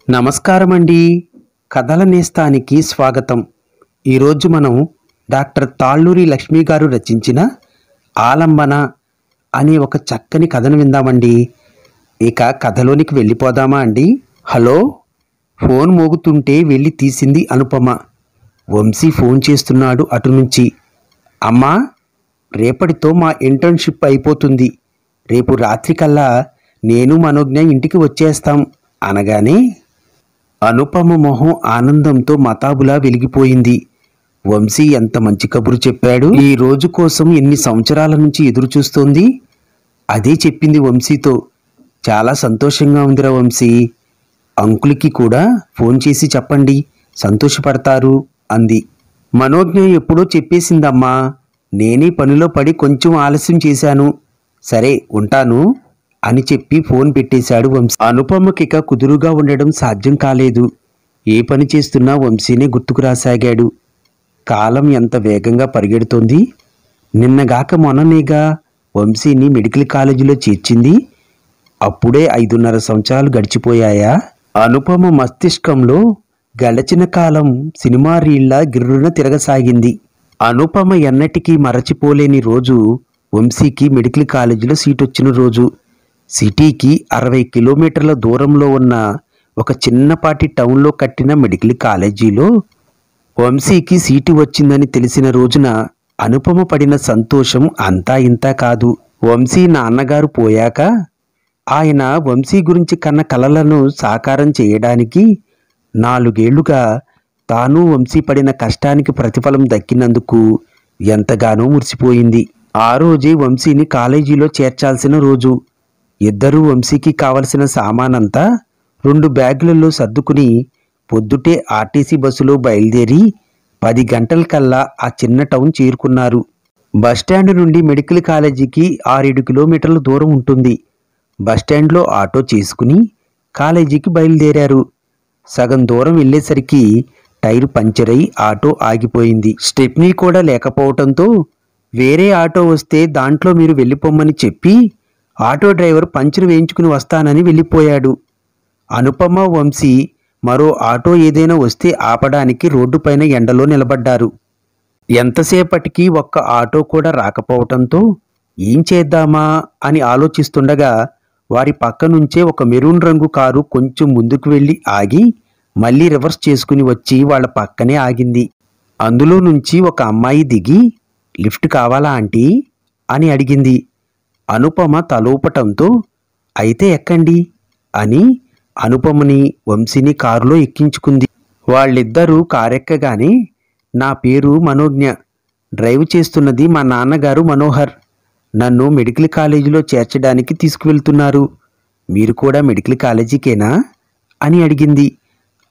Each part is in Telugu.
నమస్కారమండి. కథల నేస్తానికి స్వాగతం. ఈరోజు మనం డాక్టర్ తాళ్ళూరి లక్ష్మి గారు రచించిన ఆలంబన అనే ఒక చక్కని కథను విందామండి. ఇక కథలోనికి వెళ్ళిపోదామా అండి? హలో, ఫోన్ మోగుతుంటే వెళ్ళి తీసింది అనుపమ. వంశీ ఫోన్ చేస్తున్నాడు అటు నుంచి. అమ్మా, రేపటితో మా ఇంటర్న్షిప్ అయిపోతుంది. రేపు రాత్రికల్లా నేను మనోజ్ఞ ఇంటికి వచ్చేస్తాం అనగానే అనుపమ మొహం ఆనందంతో మతాబులా వెలిగిపోయింది. వంశీ ఎంత మంచి కబురు చెప్పాడు. ఈ రోజు కోసం ఎన్ని సంవత్సరాల నుంచి ఎదురు చూస్తోంది. అదే చెప్పింది వంశీతో. చాలా సంతోషంగా ఉందిరా వంశీ. అంకుల్కి కూడా ఫోన్ చేసి చెప్పండి, సంతోషపడతారు అంది. మనోజ్ఞ ఎప్పుడో చెప్పేసిందమ్మా. నేనే పనిలో పడి కొంచెం ఆలస్యం చేశాను. సరే ఉంటాను అని చెప్పి ఫోన్ పెట్టేశాడు వంశీ. అనుపమకిక కుదురుగా ఉండడం సాధ్యం కాలేదు. ఏ పని చేస్తున్నా వంశీనే గుర్తుకు రాసాగాడు. కాలం ఎంత వేగంగా పరిగెడుతోంది. నిన్నగాక మొన్ననేగా వంశీని మెడికల్ కాలేజీలో చేర్చింది. అప్పుడే 5.5 సంవత్సరాలు గడిచిపోయాయా? అనుపమ మస్తిష్కంలో గడచిన కాలం సినిమా రీళ్ల గిర్రున తిరగసాగింది. అనుపమ ఎన్నటికీ మరచిపోలేని రోజు వంశీకి మెడికల్ కాలేజీలో సీటొచ్చిన రోజు. సిటీకి 60 కిలోమీటర్ల దూరంలో ఉన్న ఒక చిన్నపాటి టౌన్లో కట్టిన మెడికల్ కాలేజీలో వంశీకి సీటు వచ్చిందని తెలిసిన రోజున అనుపమ పడిన సంతోషం అంతా ఇంతా కాదు. వంశీ నాన్నగారు పోయాక ఆయన వంశీ గురించి కన్న కలలను సాకారం చేయడానికి 4 ఏళ్లుగా తాను వంశీ పడిన కష్టానికి ప్రతిఫలం దక్కినందుకు ఎంతగానో మురిసిపోయింది. ఆ రోజే వంశీని కాలేజీలో చేర్చాల్సిన రోజు. ఇద్దరూ వంశీకి కావలసిన సామానంతా 2 బ్యాగులలో సర్దుకుని పొద్దుటే ఆర్టీసీ బస్సులో బయలుదేరి 10 గంటలకల్లా ఆ చిన్న టౌన్ చేరుకున్నారు. బస్టాండ్ నుండి మెడికల్ కాలేజీకి 6-7 కిలోమీటర్ల దూరం ఉంటుంది. బస్టాండ్లో ఆటో చేసుకుని కాలేజీకి బయలుదేరారు. సగం దూరం వెళ్ళేసరికి టైరు పంచర్ అయి ఆటో ఆగిపోయింది. స్టెప్నీ కూడా లేకపోవడంతో వేరే ఆటో వస్తే దాంట్లో మీరు వెళ్ళిపోమ్మని చెప్పి ఆటో డ్రైవర్ పంచర్ వేయించుకుని వస్తానని వెళ్ళిపోయాడు. అనుపమ, వంశీ మరో ఆటో ఏదైనా వస్తే ఆపడానికి రోడ్డుపైన ఎండలో నిలబడ్డారు. ఎంతసేపటికి ఒక్క ఆటో కూడా రాకపోవటంతో ఏం చేద్దామా అని ఆలోచిస్తుండగా వారి పక్క నుంచే ఒక మెరూన్ రంగు కారు కొంచెం ముందుకు వెళ్ళి ఆగి మళ్ళీ రివర్స్ చేసుకుని వచ్చి వాళ్ల పక్కనే ఆగింది. అందులో నుంచి ఒక అమ్మాయి దిగి, లిఫ్ట్ కావాలా ఆంటీ అని అడిగింది. అనుపమ తలూపటంతో అయితే ఎక్కండి అని అనుపమని, వంశీని కారులో ఎక్కించుకుంది. వాళ్ళిద్దరూ కారెక్కగానే నా పేరు మనోజ్ఞ, డ్రైవ్ చేస్తున్నది మా నాన్నగారు మనోహర్. నన్ను మెడికల్ కాలేజీలో చేర్చడానికి తీసుకువెళ్తున్నారు. మీరు కూడా మెడికల్ కాలేజీకేనా అని అడిగింది.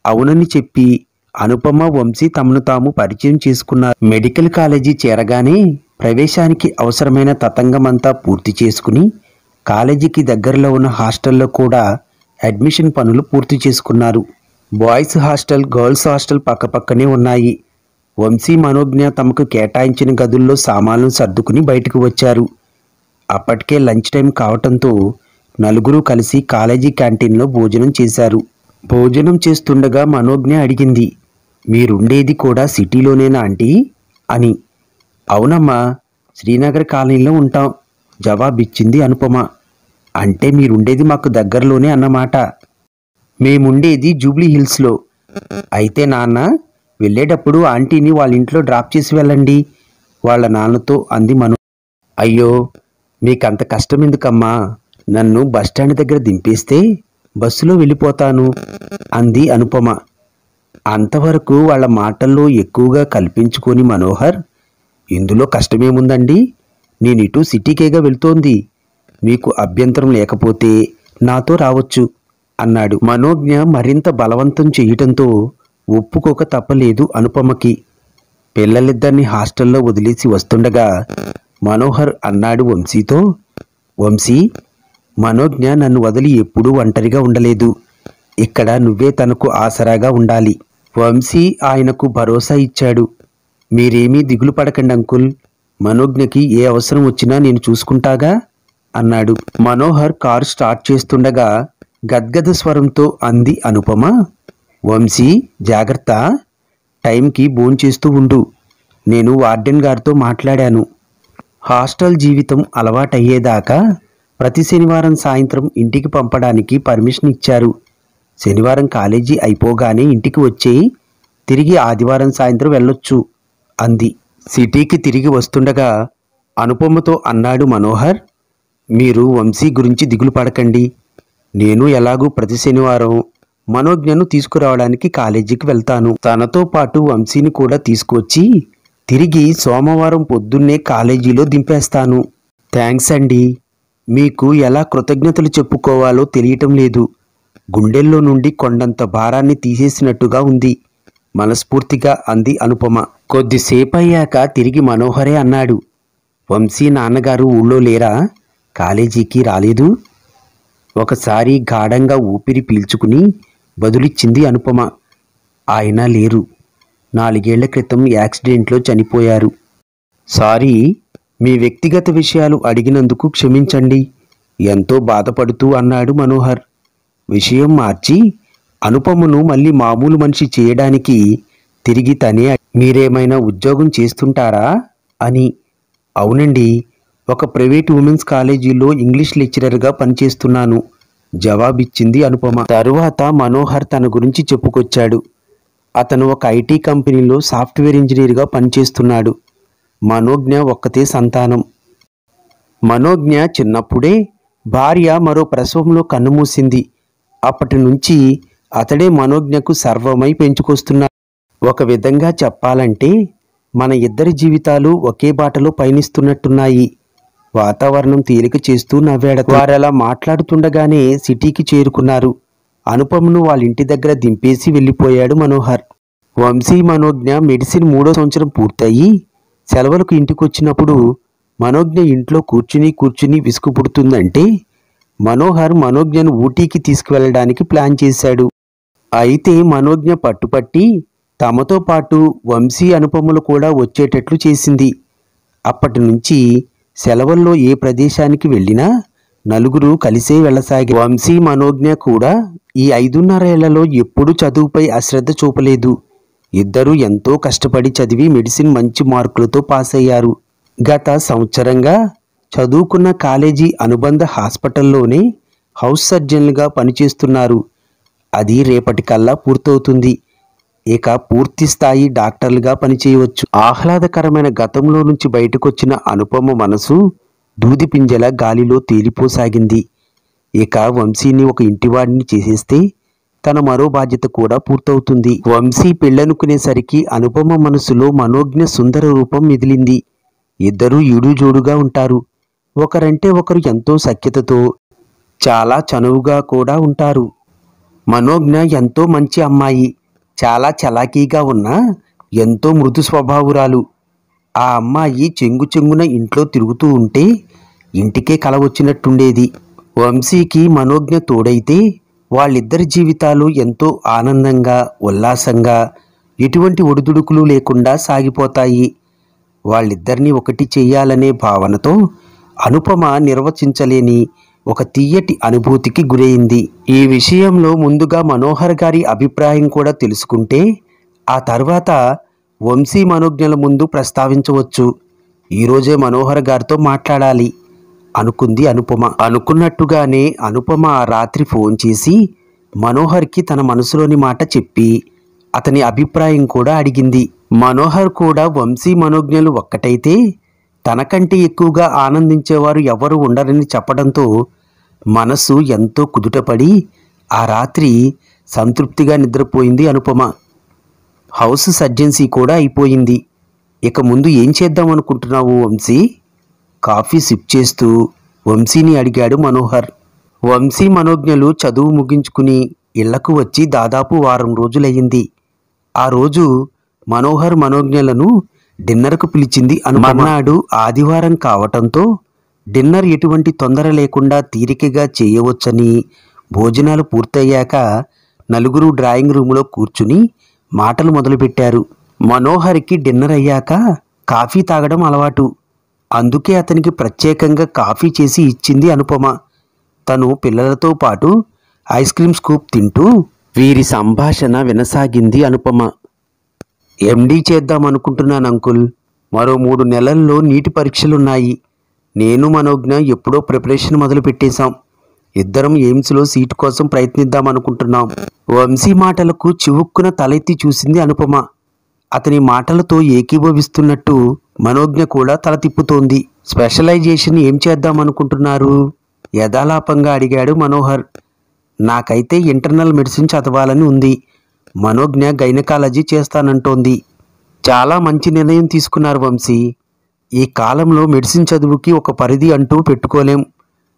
అవునని చెప్పి అనుపమ, వంశీ తమను తాము పరిచయం చేసుకున్నారు. మెడికల్ కాలేజీ చేరగానే ప్రవేశానికి అవసరమైన తతంగమంతా పూర్తి చేసుకుని కాలేజీకి దగ్గరలో ఉన్న హాస్టల్లో కూడా అడ్మిషన్ పనులు పూర్తి చేసుకున్నారు. బాయ్స్ హాస్టల్, గర్ల్స్ హాస్టల్ పక్కపక్కనే ఉన్నాయి. వంశీ, మనోజ్ఞ తమకు కేటాయించిన గదుల్లో సామాన్లను సర్దుకుని బయటకు వచ్చారు. అప్పటికే లంచ్ టైం కావటంతో నలుగురు కలిసి కాలేజీ క్యాంటీన్లో భోజనం చేశారు. భోజనం చేస్తుండగా మనోజ్ఞ అడిగింది, మీరుండేది కూడా సిటీలోనేనా ఆంటీ అని. అవునమ్మా, శ్రీనగర్ కాలనీలో ఉంటాం జవాబిచ్చింది అనుపమ. అంటే మీరుండేది మాకు దగ్గరలోనే అన్నమాట. మేముండేది జూబ్లీ హిల్స్లో. అయితే నాన్న, వెళ్ళేటప్పుడు ఆంటీని వాళ్ళ ఇంట్లో డ్రాప్ చేసి వెళ్ళండి వాళ్ళ నాన్నతో అంది మను. అయ్యో, మీకంత కష్టం ఎందుకమ్మా, నన్ను బస్టాండ్ దగ్గర దింపేస్తే బస్సులో వెళ్ళిపోతాను అంది అనుపమ. అంతవరకు వాళ్ళ మాటల్లో ఎక్కువగా కల్పించుకొని మనోహర్, ఇందులో కష్టమేముందండి, నేనిటు సిటీకేగా వెళ్తోంది. మీకు అభ్యంతరం లేకపోతే నాతో రావచ్చు అన్నాడు. మనోజ్ఞ మరింత బలవంతం చేయటంతో ఒప్పుకోక తప్పలేదు అనుపమకి. పిల్లలిద్దరిని హాస్టల్లో వదిలేసి వస్తుండగా మనోహర్ అన్నాడు వంశీతో, వంశీ, మనోజ్ఞ నన్ను వదిలి ఎప్పుడూ ఒంటరిగా ఉండలేదు. ఇక్కడ నువ్వే తనకు ఆసరాగా ఉండాలి. వంశీ ఆయనకు భరోసా ఇచ్చాడు. మీరేమీ దిగులు పడకండి అంకుల్, మనోజ్ఞకి ఏ అవసరం వచ్చినా నేను చూసుకుంటాగా అన్నాడు. మనోహర్ కారు స్టార్ట్ చేస్తుండగా గద్గద స్వరంతో అంది అనుపమ. వంశీ, జాగ్రత్త, టైంకి భోంచేస్తూ ఉండు. నేను వార్డెన్ గారితో మాట్లాడాను. హాస్టల్ జీవితం అలవాటయ్యేదాకా ప్రతి శనివారం సాయంత్రం ఇంటికి పంపడానికి పర్మిషన్ ఇచ్చారు. శనివారం కాలేజీ అయిపోగానే ఇంటికి వచ్చేయి, తిరిగి ఆదివారం సాయంత్రం వెళ్ళొచ్చు అంది. సిటీకి తిరిగి వస్తుండగా అనుపమతో అన్నాడు మనోహర్. మీరు వంశీ గురించి దిగులు పడకండి. నేను ఎలాగూ ప్రతి శనివారం మనోజ్ఞను తీసుకురావడానికి కాలేజీకి వెళ్తాను. తనతో పాటు వంశీని కూడా తీసుకొచ్చి తిరిగి సోమవారం పొద్దున్నే కాలేజీలో దింపేస్తాను. థ్యాంక్స్ అండి. మీకు ఎలా కృతజ్ఞతలు చెప్పుకోవాలో తెలియటం లేదు. గుండెల్లో నుండి కొండంత భారాన్ని తీసేసినట్టుగా ఉంది మనస్ఫూర్తిగా అంది అనుపమ. కొద్దిసేపయ్యాక తిరిగి మనోహరే అన్నాడు. వంశీ నాన్నగారు ఊళ్ళో లేరా? కాలేజీకి రాలేదు? ఒకసారి గాఢంగా ఊపిరి పీల్చుకుని బదులిచ్చింది అనుపమ. ఆయన లేరు. 4 ఏళ్ల క్రితం యాక్సిడెంట్లో చనిపోయారు. సారీ, మీ వ్యక్తిగత విషయాలు అడిగినందుకు క్షమించండి ఎంతో బాధపడుతూ అన్నాడు మనోహర్. విషయం మార్చి అనుపమను మళ్ళీ మామూలు మనిషి చేయడానికి తిరిగి తనే మీరేమైనా ఉద్యోగం చేస్తుంటారా అని. అవునండి, ఒక ప్రైవేట్ ఉమెన్స్ కాలేజీలో ఇంగ్లీష్ లెక్చరర్గా పనిచేస్తున్నాను జవాబిచ్చింది అనుపమ. తరువాత మనోహర్ తన గురించి చెప్పుకొచ్చాడు. అతను ఒక ఐటీ కంపెనీలో సాఫ్ట్వేర్ ఇంజనీర్గా పనిచేస్తున్నాడు. మనోజ్ఞ ఒక్కతే సంతానం. మనోజ్ఞ చిన్నప్పుడే భార్య మరో ప్రసవంలో కన్నుమూసింది. అప్పటి నుంచి అతడే మనోజ్ఞకు సర్వమై పెంచుకొస్తున్నాడు. ఒక విధంగా చెప్పాలంటే మన ఇద్దరి జీవితాలు ఒకే బాటలో పయనిస్తున్నట్టున్నాయి. వాతావరణం తేలిక చేస్తూ నవ్వాడు. వారలా మాట్లాడుతుండగానే సిటీకి చేరుకున్నారు. అనుపమను వాళ్ళ ఇంటి దగ్గర దింపేసి వెళ్ళిపోయాడు మనోహర్. వంశీ మనోజ్ఞ మెడిసిన్ 3వ సంవత్సరం పూర్తయి సెలవులకు ఇంటికొచ్చినప్పుడు మనోజ్ఞ ఇంట్లో కూర్చుని విసుగు పుడుతుందంటే మనోహర్ మనోజ్ఞను ఊటీకి తీసుకువెళ్ళడానికి ప్లాన్ చేశాడు. అయితే మనోజ్ఞ పట్టుపట్టి తమతో పాటు వంశీ అనుపమలు కూడా వచ్చేటట్లు చేసింది. అప్పటి నుంచి సెలవుల్లో ఏ ప్రదేశానికి వెళ్ళినా నలుగురు కలిసే వెళ్ళసాగి. వంశీ మనోజ్ఞ కూడా ఈ 5.5 ఏళ్లలో ఎప్పుడూ చదువుపై అశ్రద్ధ చూపలేదు. ఇద్దరూ ఎంతో కష్టపడి చదివి మెడిసిన్ మంచి మార్కులతో పాస్ అయ్యారు. గత సంవత్సరంగా చదువుకున్న కాలేజీ అనుబంధ హాస్పిటల్లోనే హౌస్ సర్జన్లుగా పనిచేస్తున్నారు. అది రేపటికల్లా పూర్తవుతుంది. ఇక పూర్తి స్థాయి డాక్టర్లుగా పనిచేయవచ్చు. ఆహ్లాదకరమైన గతంలో నుంచి బయటకొచ్చిన అనుపమ మనసు దూదిపింజల గాలిలో తేలిపోసాగింది. ఇక వంశీని ఒక ఇంటివాడిని చేసేస్తే తన మరో బాధ్యత కూడా పూర్తవుతుంది. వంశీ పెళ్ళనుకునేసరికి అనుపమ మనసులో మనోజ్ఞ సుందర రూపం మిదిలింది. ఇద్దరూ ఈడుజోడుగా ఉంటారు. ఒకరంటే ఒకరు ఎంతో సఖ్యతతో, చాలా చనువుగా కూడా ఉంటారు. మనోజ్ఞ ఎంతో మంచి అమ్మాయి. చాలా చలాకీగా ఉన్నా ఎంతో మృదు స్వభావురాలు. ఆ అమ్మాయి చెంగున ఇంట్లో తిరుగుతూ ఉంటే ఇంటికే కల వచ్చినట్టుండేది. వంశీకి మనోజ్ఞ తోడైతే వాళ్ళిద్దరి జీవితాలు ఎంతో ఆనందంగా, ఉల్లాసంగా, ఎటువంటి ఒడిదుడుకులు లేకుండా సాగిపోతాయి. వాళ్ళిద్దరినీ ఒకటి చెయ్యాలనే భావనతో అనుపమ నిర్వచించలేని ఒక తీయటి అనుభూతికి గురైంది. ఈ విషయంలో ముందుగా మనోహర్ గారి అభిప్రాయం కూడా తెలుసుకుంటే ఆ తర్వాత వంశీ మనోజ్ఞల ముందు ప్రస్తావించవచ్చు. ఈరోజే మనోహర్ గారితో మాట్లాడాలి అనుకుంది అనుపమ. అనుకున్నట్టుగానే అనుపమ ఆ రాత్రి ఫోన్ చేసి మనోహర్కి తన మనసులోని మాట చెప్పి అతని అభిప్రాయం కూడా అడిగింది. మనోహర్ కూడా వంశీ మనోజ్ఞలు ఒక్కటైతే తనకంటే ఎక్కువగా ఆనందించేవారు ఎవరు ఉండరని చెప్పడంతో మనసు ఎంతో కుదుటపడి ఆ రాత్రి సంతృప్తిగా నిద్రపోయింది అనుపమ. హౌస్ సర్జెన్సీ కూడా అయిపోయింది. ఇక ముందు ఏం చేద్దాం అనుకుంటున్నావు వంశీ? కాఫీ సిప్ చేస్తూ వంశీని అడిగాడు మనోహర్. వంశీ మనోజ్ఞలు చదువు ముగించుకుని ఇళ్లకు వచ్చి దాదాపు వారం రోజులయ్యింది. ఆ రోజు మనోహర్ మనోజ్ఞలను డిన్నర్కు పిలిచింది అనుమన్నాడు. ఆదివారం కావటంతో డిన్నర్ ఎటువంటి తొందర లేకుండా తీరికగా చేయవచ్చని భోజనాలు పూర్తయ్యాక నలుగురు డ్రాయింగ్ రూములో కూర్చుని మాటలు మొదలుపెట్టారు. మనోహర్కి డిన్నర్ అయ్యాక కాఫీ తాగడం అలవాటు. అందుకే అతనికి ప్రత్యేకంగా కాఫీ చేసి ఇచ్చింది అనుపమ. తను పిల్లలతో పాటు ఐస్ క్రీమ్ స్కూప్ తింటూ వీరి సంభాషణ వినసాగింది అనుపమ. ఎండీ చేద్దామనుకుంటున్నాను అంకుల్. మరో 3 నెలల్లో నీటి పరీక్షలున్నాయి. నేను మనోజ్ఞ ఎప్పుడో ప్రిపరేషన్ మొదలు పెట్టేశాం. ఇద్దరం ఎయిమ్స్లో సీటు కోసం ప్రయత్నిద్దామనుకుంటున్నాం. వంశీ మాటలకు చివుక్కున తలెత్తి చూసింది అనుపమ. అతని మాటలతో ఏకీభవిస్తున్నట్టు మనోజ్ఞ కూడా తల తిప్పుతోంది. స్పెషలైజేషన్ ఏం చేద్దామనుకుంటున్నారు? యథాలాపంగా అడిగాడు మనోహర్. నాకైతే ఇంటర్నల్ మెడిసిన్ చదవాలని ఉంది. మనోజ్ఞ గైనకాలజీ చేస్తానంటోంది. చాలా మంచి నిర్ణయం తీసుకున్నారు వంశీ. ఈ కాలంలో మెడిసిన్ చదువుకి ఒక పరిధి అంటూ పెట్టుకోలేం.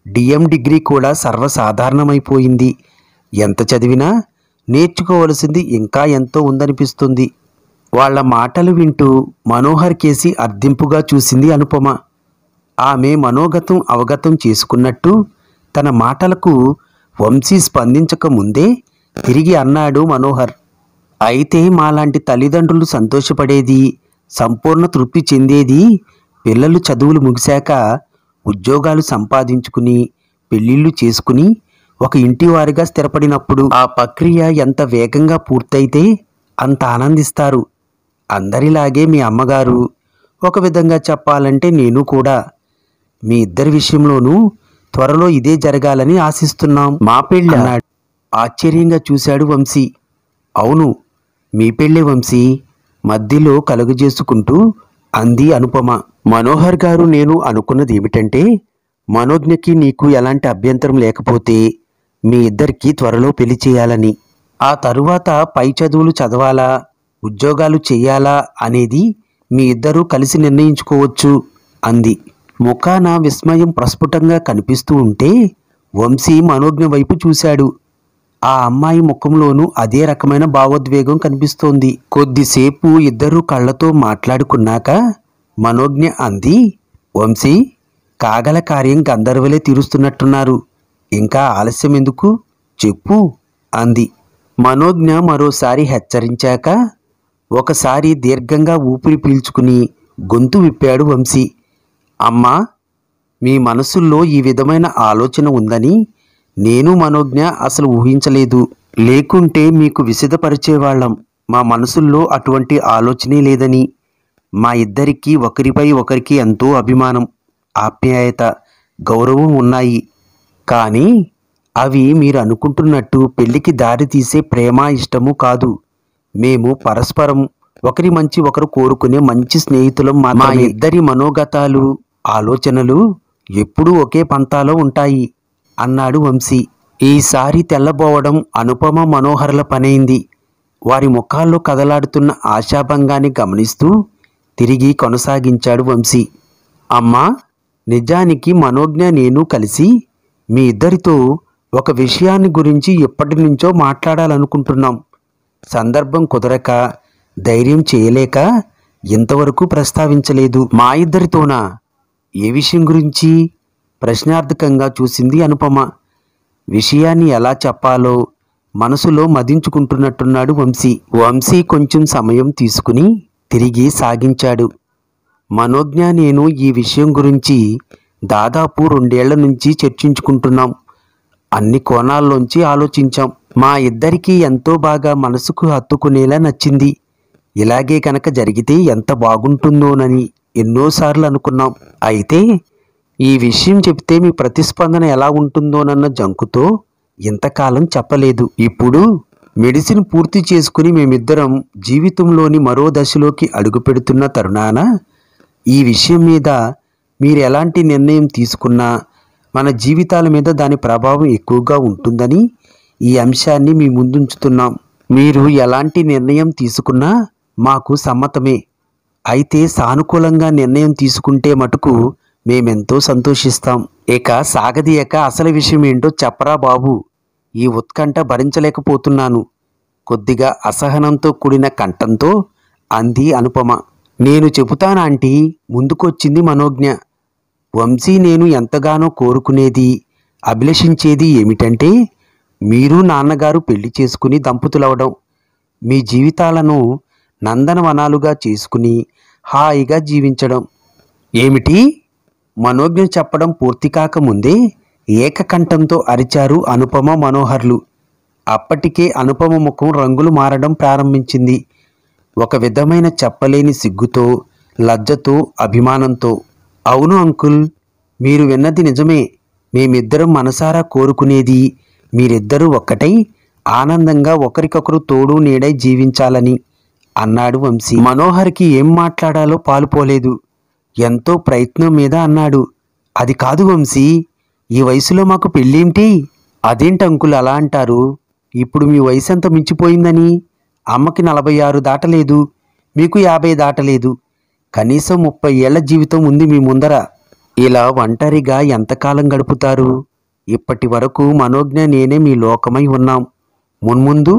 డిఎం డిగ్రీ కూడా సర్వసాధారణమైపోయింది. ఎంత చదివినా నేర్చుకోవలసింది ఇంకా ఎంతో ఉందనిపిస్తుంది. వాళ్ల మాటలు వింటూ మనోహర్ కేసి అర్థింపుగా చూసింది అనుపమ. ఆమె మనోగతం అవగతం చేసుకున్నట్టు తన మాటలకు వంశీ స్పందించక ముందే తిరిగి అన్నాడు మనోహర్. అయితే మాలాంటి తల్లిదండ్రులు సంతోషపడేది, సంపూర్ణ తృప్తి చెందేది పిల్లలు చదువులు ముగిశాక ఉద్యోగాలు సంపాదించుకుని పెళ్ళిళ్ళు చేసుకుని ఒక ఇంటివారిగా స్థిరపడినప్పుడు. ఆ ప్రక్రియ ఎంత వేగంగా పూర్తయితే అంత ఆనందిస్తారు. అందరిలాగే మీ అమ్మగారు, ఒక విధంగా చెప్పాలంటే నేను కూడా. మీ ఇద్దరి విషయంలోనూ త్వరలో ఇదే జరగాలని ఆశిస్తున్నాం. మా పెళ్ళి అన్నాడు. ఆశ్చర్యంగా చూశాడు వంశీ. అవును, మీ పెళ్ళే వంశీ, మధ్యలో కలుగజేసుకుంటూ అంది అనుపమ. మనోహర్ గారు, నేను అనుకున్నది ఏమిటంటే, మనోజ్ఞకి నీకు ఎలాంటి అభ్యంతరం లేకపోతే మీ ఇద్దరికీ త్వరలో పెళ్లి చేయాలని. ఆ తరువాత పై చదువులు చదవాలా, ఉద్యోగాలు చెయ్యాలా అనేది మీ ఇద్దరూ కలిసి నిర్ణయించుకోవచ్చు అంది. ముఖాన విస్మయం ప్రస్ఫుటంగా కనిపిస్తూ ఉంటే వంశీ మనోజ్ఞ వైపు చూశాడు. ఆ అమ్మాయి ముఖంలోనూ అదే రకమైన భావోద్వేగం కనిపిస్తోంది. కొద్దిసేపు ఇద్దరూ కళ్ళతో మాట్లాడుకున్నాక మనోజ్ఞ అంది, వంశీ, కాగల కార్యం గంధర్వలే తీరుస్తున్నట్టున్నారు. ఇంకా ఆలస్యం ఎందుకు, చెప్పు అంది. మనోజ్ఞ మరోసారి హెచ్చరించాక ఒకసారి దీర్ఘంగా ఊపిరి పీల్చుకుని గొంతు విప్పాడు వంశీ. అమ్మా, మీ మనసుల్లో ఈ విధమైన ఆలోచన ఉందని నేను మనోజ్ఞ అసలు ఊహించలేదు. లేకుంటే మీకు విసిదపరిచేవాళ్ళం. మా మనసుల్లో అటువంటి ఆలోచనే లేదని. మా ఇద్దరికీ ఒకరిపై ఒకరికి ఎంతో అభిమానం, ఆప్యాయత, గౌరవం ఉన్నాయి. కానీ అవి మీరు అనుకుంటున్నట్టు పెళ్లికి దారి తీసే ప్రేమ, ఇష్టము కాదు. మేము పరస్పరం ఒకరి మంచి ఒకరు కోరుకునే మంచి స్నేహితులం. మా ఇద్దరి మనోగతాలు, ఆలోచనలు ఎప్పుడూ ఒకే పంతాలో ఉంటాయి అన్నాడు వంశీ. ఈసారి తెల్లబోవడం అనుపమ మనోహర్ల పనైంది. వారి ముఖాల్లో కదలాడుతున్న ఆశాభంగాన్ని గమనిస్తూ తిరిగి కొనసాగించాడు వంశీ. అమ్మా, నిజానికి మనోజ్ఞ నేను కలిసి మీ ఇద్దరితో ఒక విషయాన్ని గురించి ఎప్పటి నుంచో మాట్లాడాలనుకుంటున్నాం. సందర్భం కుదరక, ధైర్యం చేయలేక ఇంతవరకు ప్రస్తావించలేదు. మా ఇద్దరితోనా? ఏ విషయం గురించి? ప్రశ్నార్థకంగా చూసింది అనుపమ. విషయాన్ని ఎలా చెప్పాలో మనసులో మదించుకుంటున్నట్టున్నాడు వంశీ. వంశీ కొంచెం సమయం తీసుకుని తిరిగి సాగించాడు. మనోజ్ఞ నేను ఈ విషయం గురించి దాదాపు 2 ఏళ్ల నుంచి చర్చించుకుంటున్నాం. అన్ని కోణాల్లోంచి ఆలోచించాం. మా ఇద్దరికీ ఎంతో బాగా మనసుకు హత్తుకునేలా నచ్చింది. ఇలాగే కనుక జరిగితే ఎంత బాగుంటుందోనని ఎన్నోసార్లు అనుకున్నాం. అయితే ఈ విషయం చెప్తే మీ ప్రతిస్పందన ఎలా ఉంటుందోనన్న జంకుతో ఇంతకాలం చెప్పలేదు. ఇప్పుడు మెడిసిన్ పూర్తి చేసుకుని మేమిద్దరం జీవితంలోని మరో దశలోకి అడుగుపెడుతున్న తరుణాన ఈ విషయం మీద మీరు ఎలాంటి నిర్ణయం తీసుకున్నా మన జీవితాల మీద దాని ప్రభావం ఎక్కువగా ఉంటుందని ఈ అంశాన్ని మీ ముందుంచుతున్నాం. మీరు ఎలాంటి నిర్ణయం తీసుకున్నా మాకు సమ్మతమే. అయితే సానుకూలంగా నిర్ణయం తీసుకుంటే మటుకు మేమెంతో సంతోషిస్తాం. ఇక సాగదీయక అసలు విషయం ఏంటో చెప్పరా బాబు, ఈ ఉత్కంఠ భరించలేకపోతున్నాను కొద్దిగా అసహనంతో కూడిన కంఠంతో అంది అనుపమ. నేను చెబుతానాంటీ, ముందుకొచ్చింది మనోజ్ఞ. వంశీ నేను ఎంతగానో కోరుకునేది, అభిలషించేది ఏమిటంటే మీరు నాన్నగారు పెళ్లి చేసుకుని దంపతులవడం, మీ జీవితాలను నందనవనాలుగా చేసుకుని హాయిగా జీవించడం. ఏమిటి? మనోజ్ఞ చెప్పడం పూర్తి కాకముందే ఏకకంఠంతో అరిచారు అనుపమ మనోహర్లు. అప్పటికే అనుపమ ముఖం రంగులు మారడం ప్రారంభించింది. ఒక విధమైన చెప్పలేని సిగ్గుతో, లజ్జతో, అభిమానంతో. అవును అంకుల్, మీరు విన్నది నిజమే. మేమిద్దరం మనసారా కోరుకునేది మీరిద్దరూ ఒక్కటై ఆనందంగా ఒకరికొకరు తోడు నీడై జీవించాలని అన్నాడు వంశీ. మనోహర్కి ఏం మాట్లాడాలో పాలుపోలేదు. ఎంతో ప్రయత్నం మీద అన్నాడు, అది కాదు వంశీ, ఈ వయసులో మాకు పెళ్ళేంటి? అదేంటి అంకుల్ అలా అంటారు? ఇప్పుడు మీ వయసు ఎంత మించిపోయిందని? అమ్మకి 46 దాటలేదు, మీకు 50 దాటలేదు. కనీసం 30 ఏళ్ల జీవితం ఉంది మీ ముందర. ఇలా ఒంటరిగా ఎంతకాలం గడుపుతారు? ఇప్పటి వరకు మనోజ్ఞ నేనే మీ లోకమై ఉన్నాం. మున్ముందు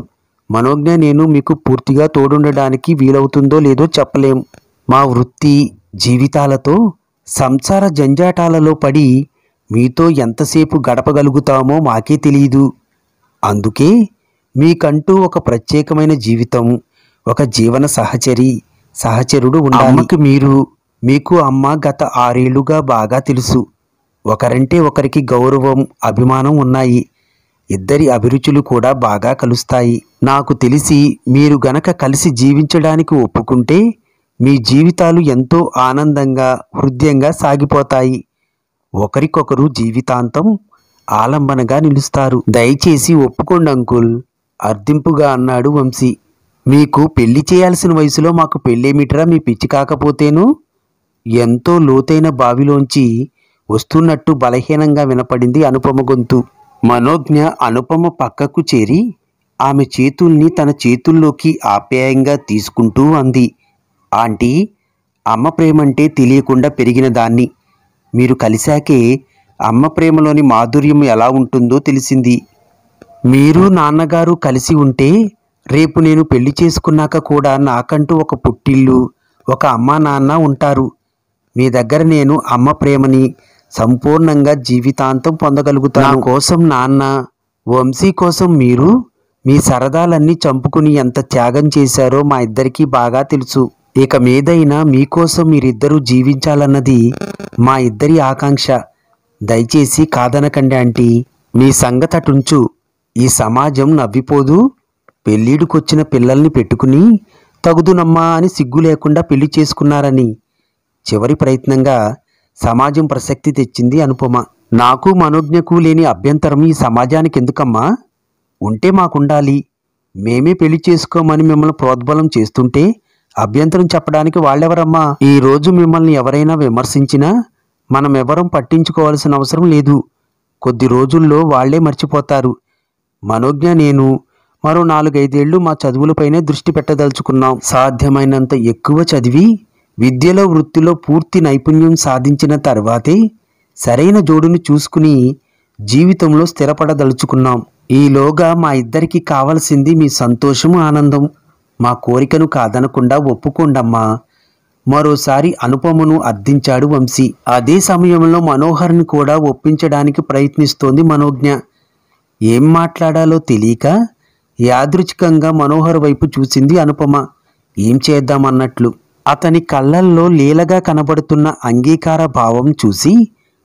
మనోజ్ఞ నేను మీకు పూర్తిగా తోడుండడానికి వీలవుతుందో లేదో చెప్పలేం. మా వృత్తి జీవితాలతో సంసార జంజాటాలలో పడి మీతో ఎంతసేపు గడపగలుగుతామో మాకే తెలియదు. అందుకే మీకంటూ ఒక ప్రత్యేకమైన జీవితం, ఒక జీవన సహచరుడు ఉండాలి. అమ్మకి మీరు, మీకు అమ్మ గత 6 ఏళ్లుగా బాగా తెలుసు. ఒకరంటే ఒకరికి గౌరవం, అభిమానం ఉన్నాయి. ఇద్దరి అభిరుచులు కూడా బాగా కలుస్తాయి. నాకు తెలిసి మీరు గనక కలిసి జీవించడానికి ఒప్పుకుంటే మీ జీవితాలు ఎంతో ఆనందంగా, హృదయంగా సాగిపోతాయి. ఒకరికొకరు జీవితాంతం ఆలంబనగా నిలుస్తారు. దయచేసి ఒప్పుకోండి అంకుల్, అర్దింపుగా అన్నాడు వంశీ. మీకు పెళ్లి చేయాల్సిన వయసులో మాకు పెళ్ళేమిట్రా మీ పిచ్చి కాకపోతేను? ఎంతో లోతైన బావిలోంచి వస్తున్నట్టు బలహీనంగా వినపడింది అనుపమ గొంతు. మనోజ్ఞ అనుపమ పక్కకు చేరి ఆమె చేతుల్ని తన చేతుల్లోకి ఆప్యాయంగా తీసుకుంటూ అంది, ఆంటీ, అమ్మ ప్రేమంటే తెలియకుండా పెరిగిన దాన్ని. మీరు కలిశాకే అమ్మ ప్రేమలోని మాధుర్యం ఎలా ఉంటుందో తెలిసింది. మీరు నాన్నగారు కలిసి ఉంటే రేపు నేను పెళ్లి చేసుకున్నాక కూడా నాకంటూ ఒక పుట్టిల్లు, ఒక అమ్మా నాన్న ఉంటారు. మీ దగ్గర నేను అమ్మ ప్రేమని సంపూర్ణంగా జీవితాంతం పొందగలుగుతాను. నా కోసం నాన్న, వంశీ కోసం మీరు మీ సరదాలన్నీ చంపుకుని ఎంత త్యాగం చేశారో మా ఇద్దరికీ బాగా తెలుసు. ఇక మీదైనా మీకోసం మీరిద్దరూ జీవించాలన్నది మా ఇద్దరి ఆకాంక్ష. దయచేసి కాదనకండి ఆంటీ. మీ సంగతటుంచు, ఈ సమాజం నవ్విపోదు. పెళ్ళిడుకొచ్చిన పిల్లల్ని పెట్టుకుని తగుదునమ్మా అని సిగ్గు లేకుండా పెళ్లి చేసుకున్నారని. చివరి ప్రయత్నంగా సమాజం ప్రసక్తి తెచ్చింది అనుపమ. నాకు మనోజ్ఞకు లేని అభ్యంతరం ఈ సమాజానికి ఎందుకమ్మా? ఉంటే మాకుండాలి. మేమే పెళ్లి చేసుకోమని మిమ్మల్ని ప్రోద్బలం చేస్తుంటే అభ్యంతరం చెప్పడానికి వాళ్ళెవరమ్మా? ఈరోజు మిమ్మల్ని ఎవరైనా విమర్శించినా మనమెవరం పట్టించుకోవాల్సిన అవసరం లేదు. కొద్ది రోజుల్లో వాళ్లే మర్చిపోతారు. మనోజ్ఞ నేను మరో 4-5 ఏళ్లు మా చదువులపైనే దృష్టి పెట్టదలుచుకున్నాం. సాధ్యమైనంత ఎక్కువ చదివి విద్యలో, వృత్తిలో పూర్తి నైపుణ్యం సాధించిన తర్వాతే సరైన జోడుని చూసుకుని జీవితంలో స్థిరపడదలుచుకున్నాం. ఈలోగా మా ఇద్దరికి కావలసింది మీ సంతోషం, ఆనందం. మా కోరికను కాదనకుండా ఒప్పుకోండమ్మా. మరోసారి అనుపమను అర్థించాడు వంశీ. అదే సమయంలో మనోహర్ని కూడా ఒప్పించడానికి ప్రయత్నిస్తోంది మనోజ్ఞ. ఏం మాట్లాడాలో తెలియక యాదృచ్ఛికంగా మనోహర్ వైపు చూసింది అనుపమ. ఏం చేద్దామన్నట్లు. అతని కళ్ళల్లో లీలగా కనబడుతున్న అంగీకార భావం చూసి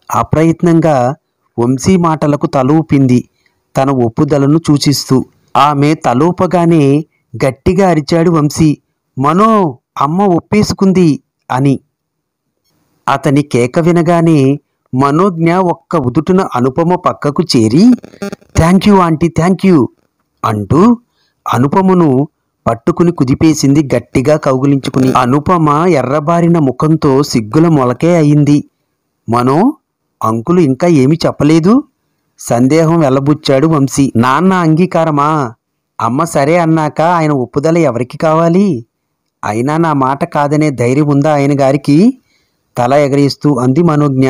అప్రయత్నంగా వంశీ మాటలకు తల ఊపింది, తన ఒప్పుదలను సూచిస్తూ. ఆమె తలూపగానే గట్టిగా అరిచాడు వంశీ, మనో, అమ్మ ఒప్పేసుకుంది అని. అతని కేక వినగానే మనోజ్ఞ ఒక్క ఉదుటున అనుపమ పక్కకు చేరి థ్యాంక్యూ ఆంటీ, థ్యాంక్యూ అంటూ అనుపమను పట్టుకుని కుదిపేసింది గట్టిగా కౌగిలించుకుని. అనుపమ ఎర్రబారిన ముఖంతో సిగ్గుల మొలకే అయింది. మనో, అంకులు ఇంకా ఏమీ చెప్పలేదు? సందేహం వెల్లబుచ్చాడు వంశీ. నాన్న అంగీకారమా? అమ్మ సరే అన్నాక ఆయన ఒప్పుదల ఎవరికి కావాలి? అయినా నా మాట కాదనే ధైర్యం ఉందా ఆయన గారికి? తల ఎగరేస్తూ అంది మనోజ్ఞ.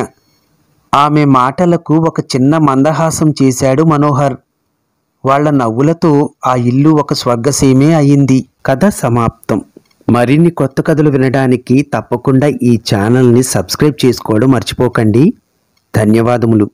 ఆమె మాటలకు ఒక చిన్న మందహాసం చేశాడు మనోహర్. వాళ్ల నవ్వులతో ఆ ఇల్లు ఒక స్వర్గసీమే అయింది. కథ సమాప్తం. మరిన్ని కొత్త కథలు వినడానికి తప్పకుండా ఈ ఛానల్ని సబ్స్క్రైబ్ చేసుకోవడం మర్చిపోకండి. ధన్యవాదములు.